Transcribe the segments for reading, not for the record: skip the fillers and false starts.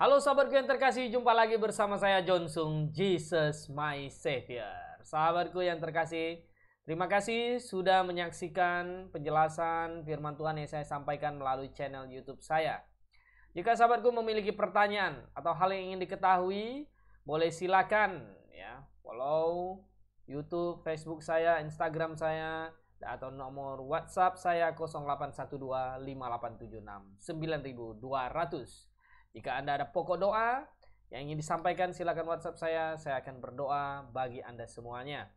Halo sahabatku yang terkasih, jumpa lagi bersama saya John Sung, Jesus My Savior. Sahabatku yang terkasih, terima kasih sudah menyaksikan penjelasan firman Tuhan yang saya sampaikan melalui channel YouTube saya. Jika sahabatku memiliki pertanyaan atau hal yang ingin diketahui, boleh silakan ya follow YouTube, Facebook saya, Instagram saya, atau nomor WhatsApp saya 0812 5876 9200. Jika Anda ada pokok doa yang ingin disampaikan, silakan WhatsApp saya akan berdoa bagi Anda semuanya.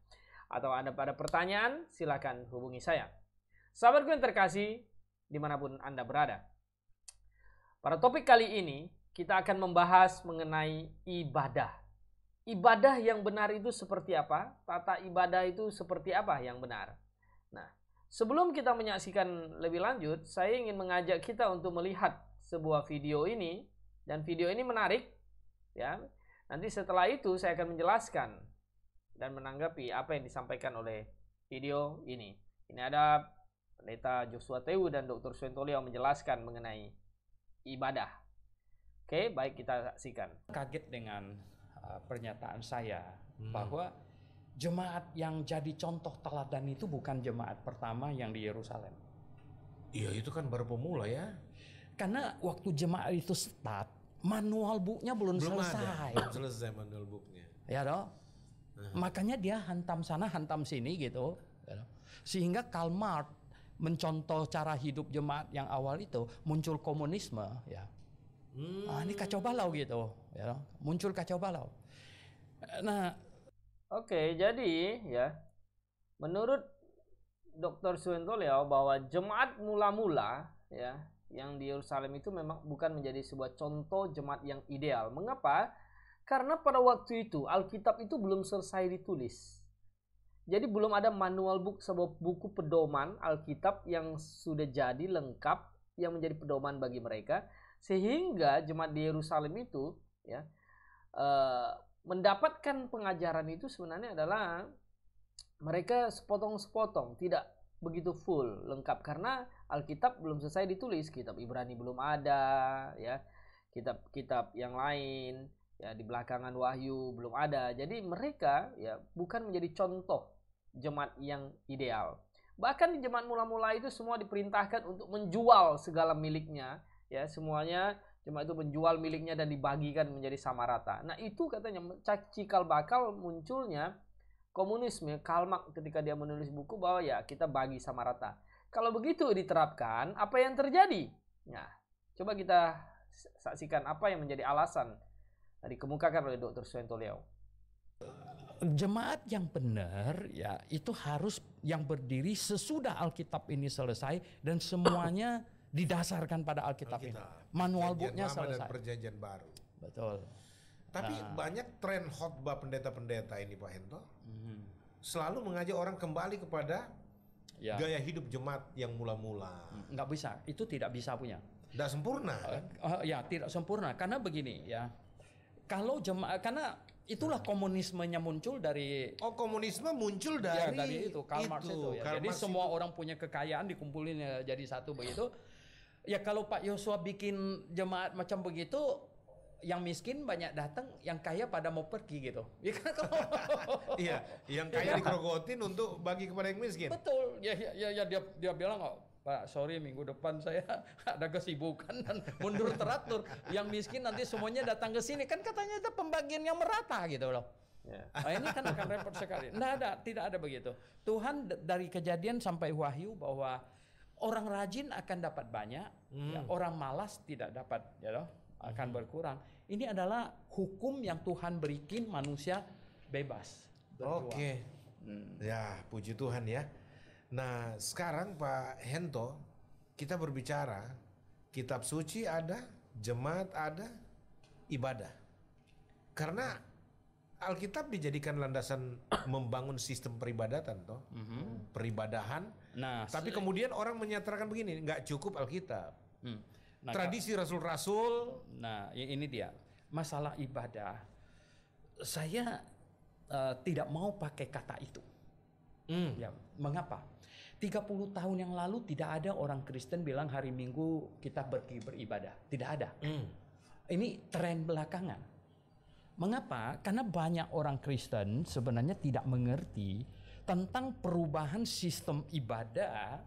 Atau Anda pada pertanyaan, silakan hubungi saya. Sahabatku yang terkasih, dimanapun Anda berada. Pada topik kali ini, kita akan membahas mengenai ibadah. Ibadah yang benar itu seperti apa? Tata ibadah itu seperti apa yang benar? Nah, sebelum kita menyaksikan lebih lanjut, saya ingin mengajak kita untuk melihat sebuah video ini. Dan video ini menarik, ya. Nanti setelah itu saya akan menjelaskan dan menanggapi apa yang disampaikan oleh video ini. Ini ada Pendeta Joshua Tewu dan Dr. Swentolio menjelaskan mengenai ibadah. Oke, baik kita saksikan. Kaget dengan pernyataan saya bahwa jemaat yang jadi contoh teladan itu bukan jemaat pertama yang di Yerusalem. Iya, itu kan baru pemula ya. Karena waktu jemaat itu start, manual booknya belum selesai. Belum selesai manual booknya. Ya dong. Makanya dia hantam sana, hantam sini gitu. Sehingga Karl Marx mencontoh cara hidup jemaat yang awal itu muncul komunisme. Ya. Ini kacau balau gitu. Ya, muncul kacau balau. Nah, oke, jadi ya menurut Dr. Swentolio bahwa jemaat mula-mula ya yang di Yerusalem itu memang bukan menjadi sebuah contoh jemaat yang ideal. Mengapa? Karena pada waktu itu Alkitab itu belum selesai ditulis. Jadi belum ada manual book, sebuah buku pedoman Alkitab yang sudah jadi lengkap yang menjadi pedoman bagi mereka, sehingga jemaat di Yerusalem itu ya mendapatkan pengajaran itu sebenarnya adalah mereka sepotong-sepotong, tidak begitu full lengkap karena Alkitab belum selesai ditulis. Kitab Ibrani belum ada ya, kitab-kitab yang lain ya di belakangan Wahyu belum ada. Jadi mereka ya bukan menjadi contoh jemaat yang ideal. Bahkan di jemaat mula-mula itu semua diperintahkan untuk menjual segala miliknya ya, semuanya jemaat itu menjual miliknya dan dibagikan menjadi sama rata. Nah, itu katanya cikal bakal munculnya komunisme. Karl Marx ketika dia menulis buku bahwa ya kita bagi sama rata. Kalau begitu diterapkan, apa yang terjadi? Nah, coba kita saksikan apa yang menjadi alasan dikemukakan oleh Dr. Swentolio. jemaat yang benar ya itu harus yang berdiri sesudah Alkitab ini selesai dan semuanya didasarkan pada Alkitab ini. Manual booknya selesai. Dan perjanjian baru. Betul. Tapi banyak tren khotbah pendeta-pendeta ini Pak Hento selalu mengajak orang kembali kepada gaya hidup jemaat yang mula-mula. Nggak bisa, itu tidak bisa punya. Tidak sempurna. Ya tidak sempurna karena begini ya. Kalau jemaat, karena itulah komunismenya muncul dari komunisme muncul dari itu Karl Marx itu ya. Jadi semua orang punya kekayaan dikumpulin ya, jadi satu begitu. Ya kalau Pak Yosua bikin jemaat macam begitu, yang miskin banyak datang, yang kaya pada mau pergi gitu. Ya kan iya, yang kaya dikerogotin untuk bagi kepada yang miskin. Betul. Ya dia bilang Pak, sorry minggu depan saya ada kesibukan dan mundur teratur. Yang miskin nanti semuanya datang ke sini. Kan katanya itu pembagian yang merata gitu loh. Nah, ini kan akan repot sekali. Tidak ada begitu. Tuhan dari Kejadian sampai Wahyu bahwa orang rajin akan dapat banyak, ya, orang malas tidak dapat, ya loh, akan berkurang. Ini adalah hukum yang Tuhan berikan manusia bebas berjuang. Oke. Ya, puji Tuhan ya. Nah, sekarang Pak Hento, kita berbicara kitab suci ada, jemaat ada, ibadah. Karena Alkitab dijadikan landasan membangun sistem peribadatan toh. Peribadahan. Nah, tapi kemudian orang menyatakan begini, nggak cukup Alkitab. Nah, tradisi rasul-rasul. Nah, ini dia masalah ibadah. Saya tidak mau pakai kata itu. Ya, mengapa? 30 tahun yang lalu tidak ada orang Kristen bilang hari Minggu kita pergi beribadah. Tidak ada. Ini tren belakangan. Mengapa? Karena banyak orang Kristen sebenarnya tidak mengerti tentang perubahan sistem ibadah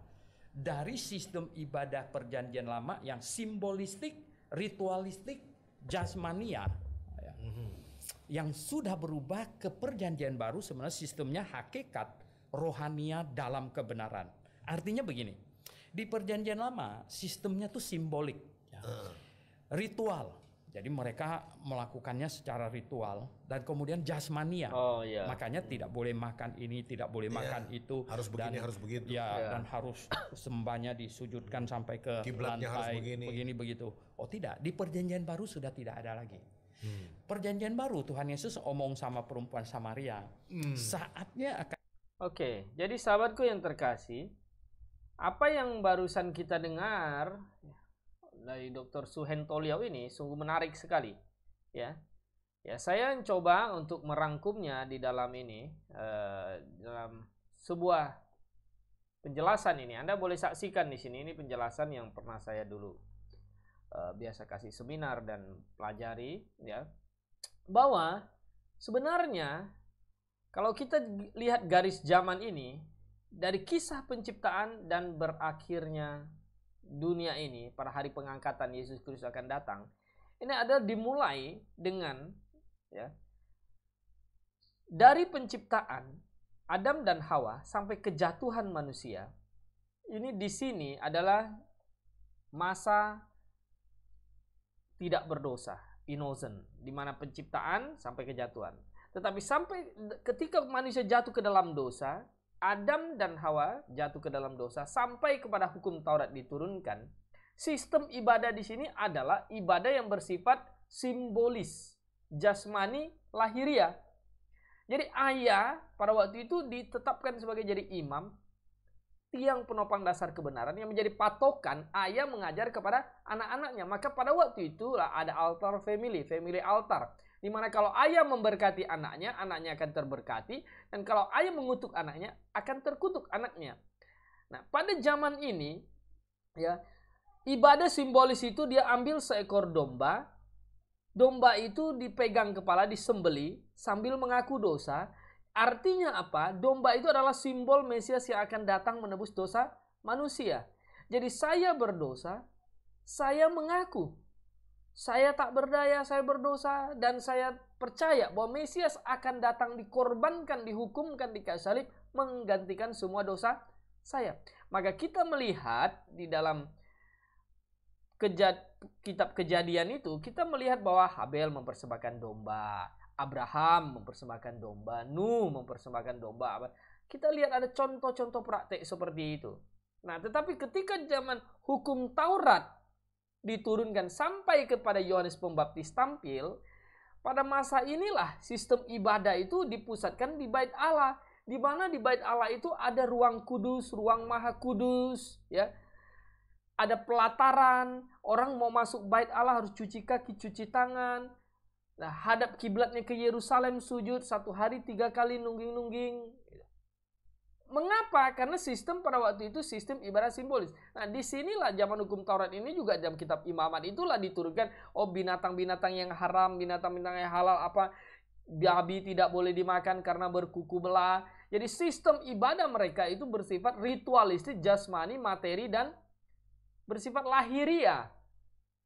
dari sistem ibadah perjanjian lama yang simbolistik, ritualistik, jasmania, ya, yang sudah berubah ke perjanjian baru sebenarnya sistemnya hakikat rohania dalam kebenaran. Artinya begini, di perjanjian lama sistemnya tuh simbolik, ya, ritual. Jadi mereka melakukannya secara ritual dan kemudian jasmania. Oh, iya. Makanya tidak boleh makan ini, tidak boleh makan itu. Harus begini, harus begitu. Ya, dan harus sembahnya disujudkan sampai ke Kiblatnya harus lantai, begini. begitu. Oh tidak, di perjanjian baru sudah tidak ada lagi. Perjanjian baru Tuhan Yesus omong sama perempuan Samaria. Saatnya akan. Oke, jadi sahabatku yang terkasih, apa yang barusan kita dengar dari Dr. Suhento Liao ini sungguh menarik sekali, ya. Ya, saya coba untuk merangkumnya di dalam ini, dalam sebuah penjelasan ini. Anda boleh saksikan di sini, ini penjelasan yang pernah saya dulu biasa kasih seminar dan pelajari, ya, bahwa sebenarnya kalau kita lihat garis zaman ini dari kisah penciptaan dan berakhirnya dunia ini pada hari pengangkatan Yesus Kristus akan datang, ini adalah dimulai dengan, ya, dari penciptaan Adam dan Hawa sampai kejatuhan manusia. Ini di sini adalah masa tidak berdosa, innocent, di mana penciptaan sampai kejatuhan. Tetapi sampai ketika manusia jatuh ke dalam dosa, Adam dan Hawa jatuh ke dalam dosa sampai kepada hukum Taurat diturunkan. Sistem ibadah di sini adalah ibadah yang bersifat simbolis, jasmani, lahiriah. Jadi ayah pada waktu itu ditetapkan sebagai jadi imam, tiang penopang dasar kebenaran yang menjadi patokan ayah mengajar kepada anak-anaknya. Maka pada waktu itulah ada altar family altar. Di mana kalau ayah memberkati anaknya, anaknya akan terberkati. Dan kalau ayah mengutuk anaknya, akan terkutuk anaknya. Nah, pada zaman ini, ya, ibadah simbolis itu dia ambil seekor domba. Domba itu dipegang kepala, disembeli sambil mengaku dosa. Artinya apa? Domba itu adalah simbol Mesias yang akan datang menebus dosa manusia. Jadi saya berdosa, saya mengaku. Saya tak berdaya, saya berdosa, dan saya percaya bahwa Mesias akan datang dikorbankan, dihukumkan di kayu salib, menggantikan semua dosa saya. Maka kita melihat di dalam kitab Kejadian itu, kita melihat bahwa Habel mempersembahkan domba, Abraham mempersembahkan domba, Nuh mempersembahkan domba. Kita lihat ada contoh-contoh praktek seperti itu. Nah, tetapi ketika zaman hukum Taurat diturunkan sampai kepada Yohanes Pembaptis tampil, pada masa inilah sistem ibadah itu dipusatkan di Bait Allah, di mana di Bait Allah itu ada ruang kudus, ruang maha kudus, ya. Ada pelataran, orang mau masuk Bait Allah harus cuci kaki, cuci tangan. Nah, hadap kiblatnya ke Yerusalem, sujud 1 hari 3 kali nungging-nungging. Mengapa? Karena sistem pada waktu itu sistem ibadah simbolis. Nah, disinilah zaman hukum Taurat ini juga dalam kitab Imamat itulah diturunkan, oh binatang-binatang yang haram, binatang-binatang yang halal, apa babi tidak boleh dimakan karena berkuku belah. Jadi sistem ibadah mereka itu bersifat ritualistik, jasmani, materi, dan bersifat lahiriah.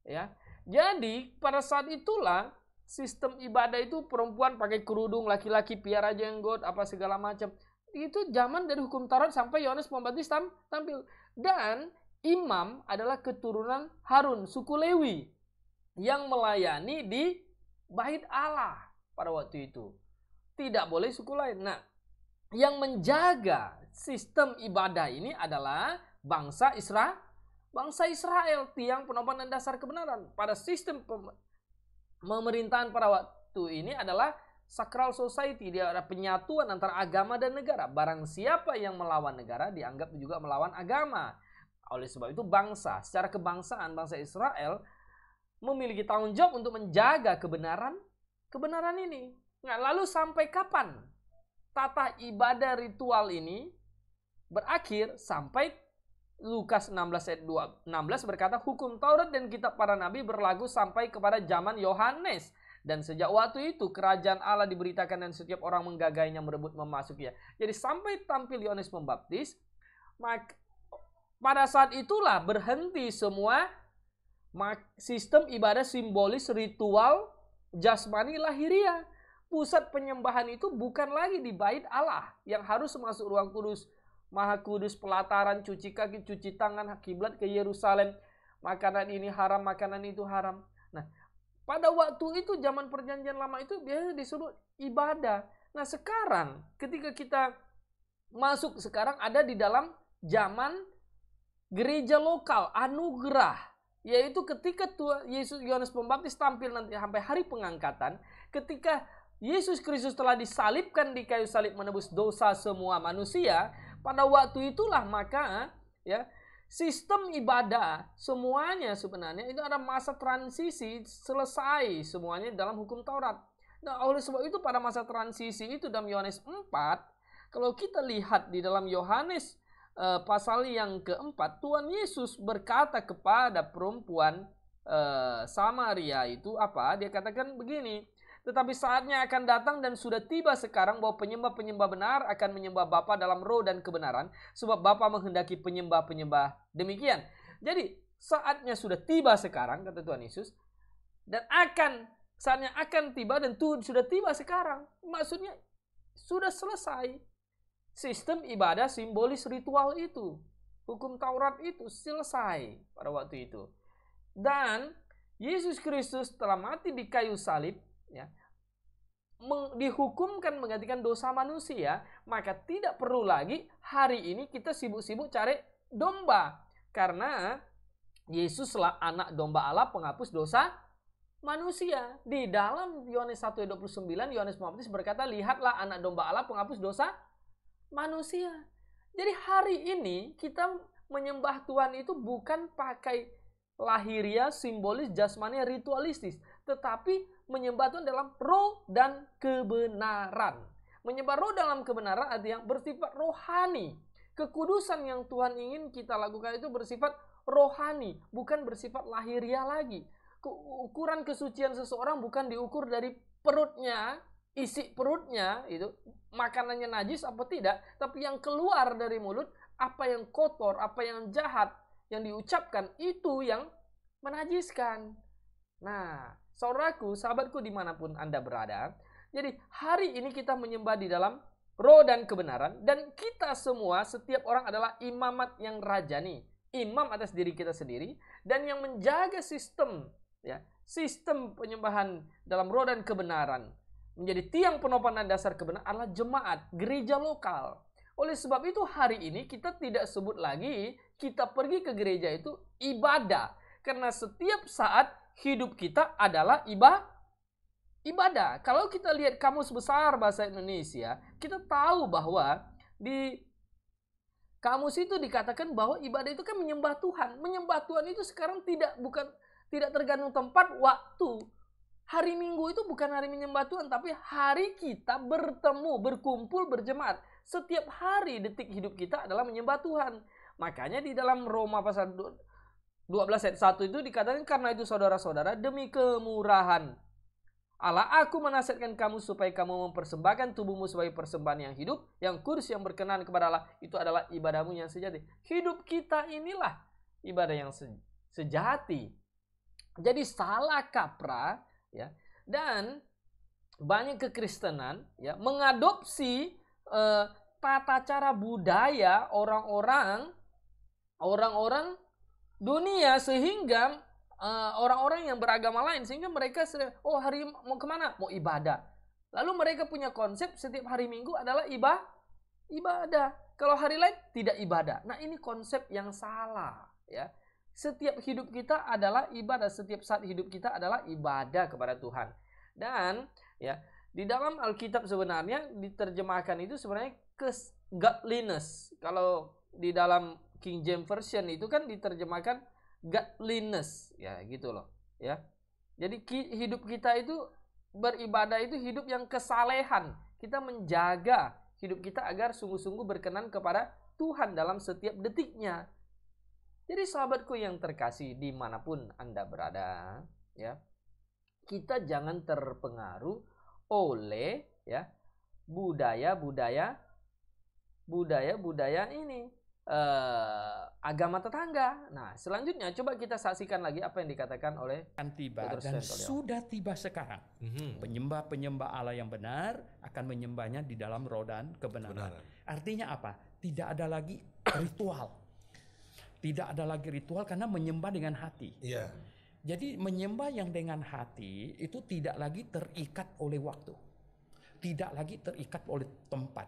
Ya. Jadi pada saat itulah sistem ibadah itu perempuan pakai kerudung, laki-laki piara jenggot, apa segala macam. Itu zaman dari hukum Taurat sampai Yohanes Pembaptis tampil. Dan imam adalah keturunan Harun, suku Lewi, yang melayani di Bait Allah pada waktu itu. Tidak boleh suku lain. Nah, yang menjaga sistem ibadah ini adalah bangsa Israel, tiang penopang dan dasar kebenaran. Pada sistem pemerintahan pada waktu ini adalah Sacral Society, dia ada penyatuan antara agama dan negara. Barang siapa yang melawan negara dianggap juga melawan agama. Oleh sebab itu secara kebangsaan bangsa Israel memiliki tanggung jawab untuk menjaga kebenaran ini. Nah, lalu sampai kapan tata ibadah ritual ini berakhir? Sampai Lukas 16 ayat 16 berkata, hukum Taurat dan kitab para nabi berlaku sampai kepada zaman Yohanes. Dan sejak waktu itu kerajaan Allah diberitakan dan setiap orang menggagainya merebut memasukinya. Jadi sampai tampil Yohanes Pembaptis, pada saat itulah berhenti semua sistem ibadah simbolis, ritual, jasmani, lahiriah. Pusat penyembahan itu bukan lagi di bait Allah yang harus masuk ruang kudus, Maha Kudus, pelataran, cuci kaki, cuci tangan, kiblat ke Yerusalem. Makanan ini haram, makanan itu haram. Nah, pada waktu itu zaman perjanjian lama itu biasanya disebut ibadah. Nah, sekarang ketika kita masuk sekarang ada di dalam zaman gereja lokal, anugerah. Yaitu ketika Tuhan Yesus Yohanes Pembaptis tampil nanti sampai hari pengangkatan, ketika Yesus Kristus telah disalibkan di kayu salib menebus dosa semua manusia, pada waktu itulah maka ya sistem ibadah semuanya sebenarnya itu ada masa transisi, selesai semuanya dalam hukum Taurat. Nah, oleh sebab itu pada masa transisi itu dalam Yohanes 4, kalau kita lihat di dalam Yohanes pasal yang keempat, Tuhan Yesus berkata kepada perempuan Samaria itu apa? Dia katakan begini, tetapi saatnya akan datang dan sudah tiba sekarang bahwa penyembah-penyembah benar akan menyembah Bapa dalam roh dan kebenaran, sebab Bapa menghendaki penyembah-penyembah demikian. Jadi saatnya sudah tiba sekarang, kata Tuhan Yesus, dan saatnya akan tiba dan sudah tiba sekarang. Maksudnya sudah selesai sistem ibadah simbolis ritual itu, hukum Taurat itu selesai pada waktu itu. Dan Yesus Kristus telah mati di kayu salib, ya, dihukumkan menggantikan dosa manusia, maka tidak perlu lagi hari ini kita sibuk-sibuk cari domba, karena Yesuslah anak domba Allah penghapus dosa manusia. Di dalam Yohanes 1:29 Yohanes Pembaptis berkata, lihatlah anak domba Allah penghapus dosa manusia. Jadi hari ini kita menyembah Tuhan itu bukan pakai lahiriah, simbolis, jasmani, ritualistis, tetapi menyembah Tuhan dalam roh dan kebenaran. Menyembah roh dalam kebenaran artinya bersifat rohani. Kekudusan yang Tuhan ingin kita lakukan itu bersifat rohani, bukan bersifat lahiriah lagi. Ukuran kesucian seseorang bukan diukur dari perutnya, isi perutnya itu makanannya najis apa tidak, tapi yang keluar dari mulut, apa yang kotor, apa yang jahat yang diucapkan itu yang menajiskan. Nah, saudaraku, sahabatku dimanapun Anda berada, jadi hari ini kita menyembah di dalam roh dan kebenaran, dan kita semua, setiap orang adalah imamat yang rajani, imam atas diri kita sendiri, dan yang menjaga sistem, ya, sistem penyembahan dalam roh dan kebenaran, menjadi tiang penopang dan dasar kebenaran adalah jemaat, gereja lokal. Oleh sebab itu hari ini kita tidak sebut lagi kita pergi ke gereja itu ibadah, karena setiap saat hidup kita adalah ibadah. Kalau kita lihat Kamus Besar Bahasa Indonesia, kita tahu bahwa di kamus itu dikatakan bahwa ibadah itu kan menyembah Tuhan. Menyembah Tuhan itu sekarang tidak tergantung tempat, waktu. Hari Minggu itu bukan hari menyembah Tuhan, tapi hari kita bertemu, berkumpul, berjemaat. Setiap hari detik hidup kita adalah menyembah Tuhan. Makanya di dalam Roma pasal 12 ayat 1 itu dikatakan, karena itu saudara-saudara, demi kemurahan Allah, aku menasihatkan kamu supaya kamu mempersembahkan tubuhmu sebagai persembahan yang hidup, yang kudus, yang berkenan kepada Allah. Itu adalah ibadahmu yang sejati. Hidup kita inilah ibadah yang sejati. Jadi salah kaprah, ya, dan banyak kekristenan, ya, mengadopsi tata cara budaya orang-orang dunia, sehingga orang-orang yang beragama lain, sehingga mereka hari mau kemana? Mau ibadah. Lalu mereka punya konsep setiap hari Minggu adalah ibadah. Kalau hari lain tidak ibadah. Nah, ini konsep yang salah, ya. Setiap hidup kita adalah ibadah, setiap saat hidup kita adalah ibadah kepada Tuhan. Dan ya, di dalam Alkitab sebenarnya diterjemahkan itu sebenarnya godliness. Kalau di dalam King James Version itu kan diterjemahkan godliness, ya gitu loh, ya. Jadi hidup kita itu beribadah itu hidup yang kesalehan. Kita menjaga hidup kita agar sungguh-sungguh berkenan kepada Tuhan dalam setiap detiknya. Jadi sahabatku yang terkasih dimanapun Anda berada, ya, kita jangan terpengaruh oleh ya budaya-budaya ini agama tetangga. Nah, selanjutnya coba kita saksikan lagi apa yang dikatakan oleh akan tiba Dr. dan Sven Toledo. sudah tiba sekarang. Penyembah-penyembah Allah yang benar akan menyembahnya di dalam roh dan kebenaran. Artinya apa? Tidak ada lagi ritual. Tidak ada lagi ritual karena menyembah dengan hati. Iya. Jadi menyembah yang dengan hati itu tidak lagi terikat oleh waktu. Tidak lagi terikat oleh tempat.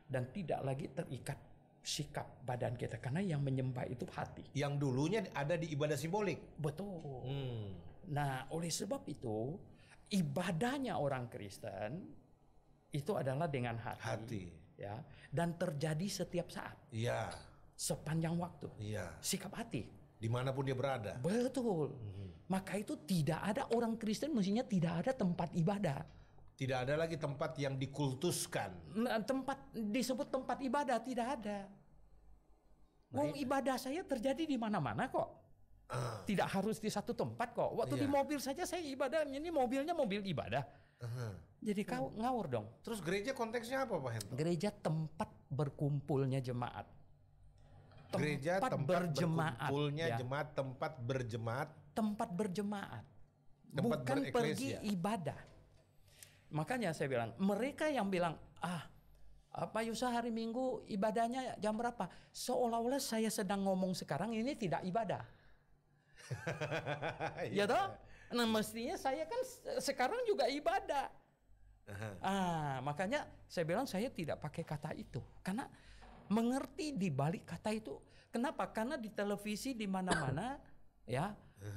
Dan tidak lagi terikat sikap badan kita. Karena yang menyembah itu hati. Yang dulunya ada di ibadah simbolik. Betul. Nah, oleh sebab itu, ibadahnya orang Kristen itu adalah dengan hati. Ya, dan terjadi setiap saat. Iya. Sepanjang waktu. Iya. Sikap hati. Dimanapun dia berada. Betul. Maka itu tidak ada orang Kristen, mestinya tidak ada tempat ibadah. Tidak ada lagi tempat yang dikultuskan. Tempat disebut tempat ibadah tidak ada. Ibadah saya terjadi di mana-mana kok. Tidak harus di satu tempat kok. Waktu di mobil saja saya ibadah. Ini mobilnya mobil ibadah. Jadi kau ngawur dong. Terus gereja konteksnya apa Pak Hento? Gereja tempat berkumpulnya jemaat. Gereja tempat berjemaat, berkumpulnya ya. jemaat, tempat berjemaat. Tempat berjemaat. Tempat Bukan bereklesia. pergi ibadah. Makanya saya bilang, mereka yang bilang, Pak Yusa hari Minggu ibadahnya jam berapa? Seolah-olah saya sedang ngomong sekarang ini tidak ibadah. Ya toh? Nah mestinya saya kan sekarang juga ibadah. Makanya saya bilang saya tidak pakai kata itu. Karena mengerti di balik kata itu. Kenapa? Karena di televisi di mana-mana ya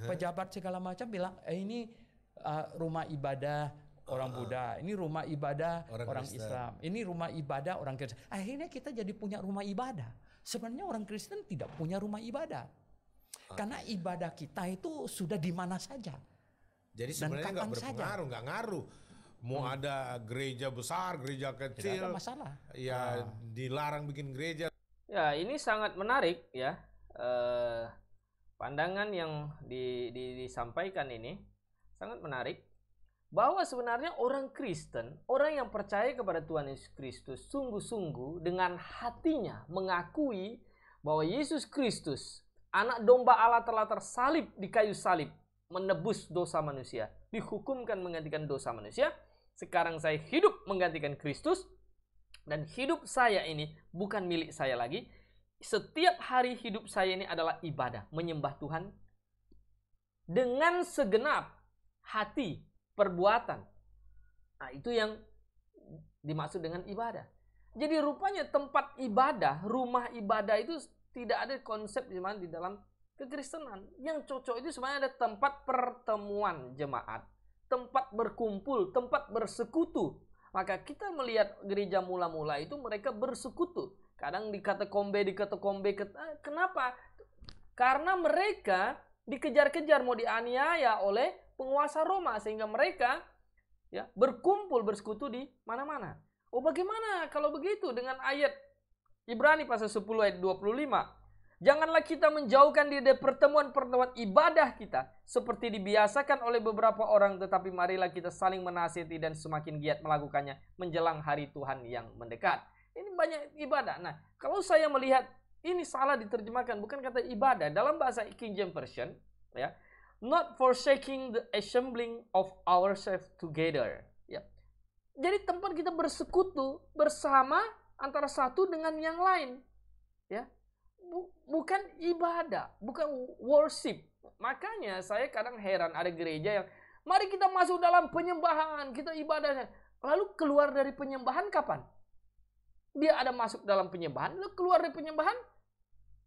pejabat segala macam bilang ini rumah ibadah orang Buddha, ini rumah ibadah orang Islam, ini rumah ibadah orang Kristen. Akhirnya kita jadi punya rumah ibadah. Sebenarnya orang Kristen tidak punya rumah ibadah. Karena ibadah kita itu sudah di mana saja. Jadi sebenarnya nggak berpengaruh, nggak ngaruh. Mau ada gereja besar, gereja kecil, tidak ada masalah. Ya dilarang bikin gereja. Ya, ini sangat menarik ya. Pandangan yang disampaikan ini sangat menarik. Bahwa sebenarnya orang Kristen, orang yang percaya kepada Tuhan Yesus Kristus sungguh-sungguh dengan hatinya mengakui bahwa Yesus Kristus, anak domba Allah, telah tersalib di kayu salib, menebus dosa manusia, dihukumkan menggantikan dosa manusia. Sekarang saya hidup menggantikan Kristus, dan hidup saya ini bukan milik saya lagi. Setiap hari hidup saya ini adalah ibadah, menyembah Tuhan dengan segenap hati, perbuatan. Nah, itu yang dimaksud dengan ibadah. Jadi rupanya tempat ibadah, rumah ibadah itu tidak ada konsep di dalam kekristenan. Yang cocok itu sebenarnya ada tempat pertemuan jemaat, tempat berkumpul, tempat bersekutu. Maka kita melihat gereja mula-mula itu mereka bersekutu. Kadang di katakombe. Kenapa? Karena mereka dikejar-kejar, mau dianiaya oleh penguasa Roma, sehingga mereka ya berkumpul bersekutu di mana-mana. Oh, bagaimana kalau begitu dengan ayat Ibrani pasal 10 ayat 25? Janganlah kita menjauhkan diri dari pertemuan-pertemuan ibadah kita seperti dibiasakan oleh beberapa orang, tetapi marilah kita saling menasihati dan semakin giat melakukannya menjelang hari Tuhan yang mendekat. Ini banyak ibadah. Nah, kalau saya melihat ini salah diterjemahkan, bukan kata ibadah dalam bahasa King James Version, ya. Not forsaking the assembling of ourselves together. Ya. Jadi tempat kita bersekutu bersama antara satu dengan yang lain. Ya. Bukan ibadah, bukan worship. Makanya saya kadang heran ada gereja yang mari kita masuk dalam penyembahan, kita ibadah. Lalu keluar dari penyembahan kapan? Dia ada masuk dalam penyembahan, lalu keluar dari penyembahan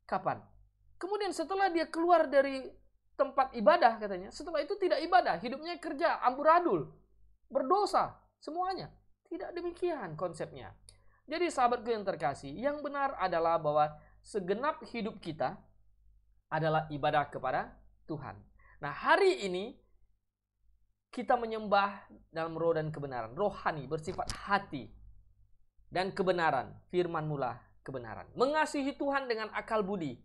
kapan? Kemudian setelah dia keluar dari tempat ibadah katanya, setelah itu tidak ibadah, hidupnya kerja, amburadul, berdosa, semuanya. Tidak demikian konsepnya. Jadi sahabatku yang terkasih, yang benar adalah bahwa segenap hidup kita adalah ibadah kepada Tuhan. Nah, hari ini kita menyembah dalam roh dan kebenaran. Rohani bersifat hati dan kebenaran. Firman mula kebenaran. Mengasihi Tuhan dengan akal budi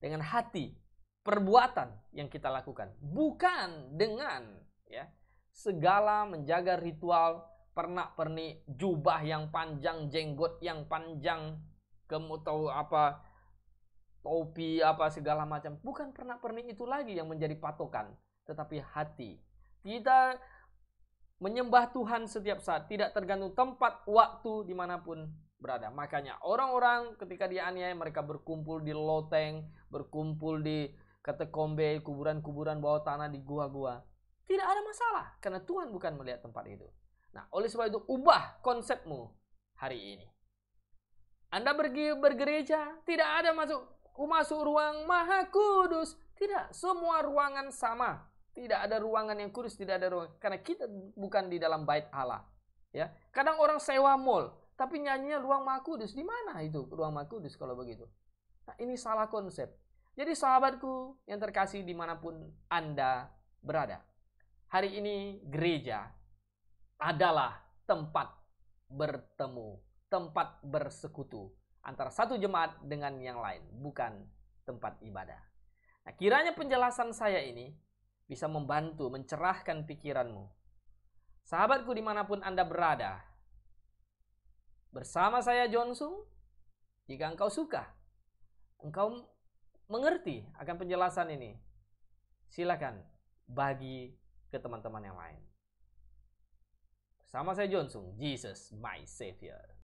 dengan hati, perbuatan yang kita lakukan, bukan dengan ya segala menjaga ritual pernak-pernik, jubah yang panjang, jenggot yang panjang, tahu apa, topi apa segala macam. Bukan pernak-pernik itu lagi yang menjadi patokan, tetapi hati. Kita menyembah Tuhan setiap saat, tidak tergantung tempat, waktu, dimanapun berada. Makanya orang-orang ketika dianiaya, mereka berkumpul di loteng, berkumpul di katakombe, kuburan-kuburan bawah tanah, di gua-gua. Tidak ada masalah, karena Tuhan bukan melihat tempat itu. Nah, oleh sebab itu, ubah konsepmu hari ini. Anda pergi bergereja, tidak ada masuk ruang maha kudus. Tidak, semua ruangan sama. Tidak ada ruangan yang kudus, tidak ada ruangan. Karena kita bukan di dalam bait Allah. Ya, kadang orang sewa mall, tapi nyanyinya ruang maha kudus. Di mana itu ruang maha kudus kalau begitu? Nah, ini salah konsep. Jadi sahabatku yang terkasih dimanapun Anda berada. Hari ini gereja adalah tempat bertemu, tempat bersekutu antara satu jemaat dengan yang lain, bukan tempat ibadah. Nah, kiranya penjelasan saya ini bisa membantu mencerahkan pikiranmu. Sahabatku dimanapun Anda berada, bersama saya Jonsung, jika engkau suka, engkau mengerti akan penjelasan ini, silakan bagi ke teman-teman yang lain. Sama saya Jonsung, Jesus my Savior.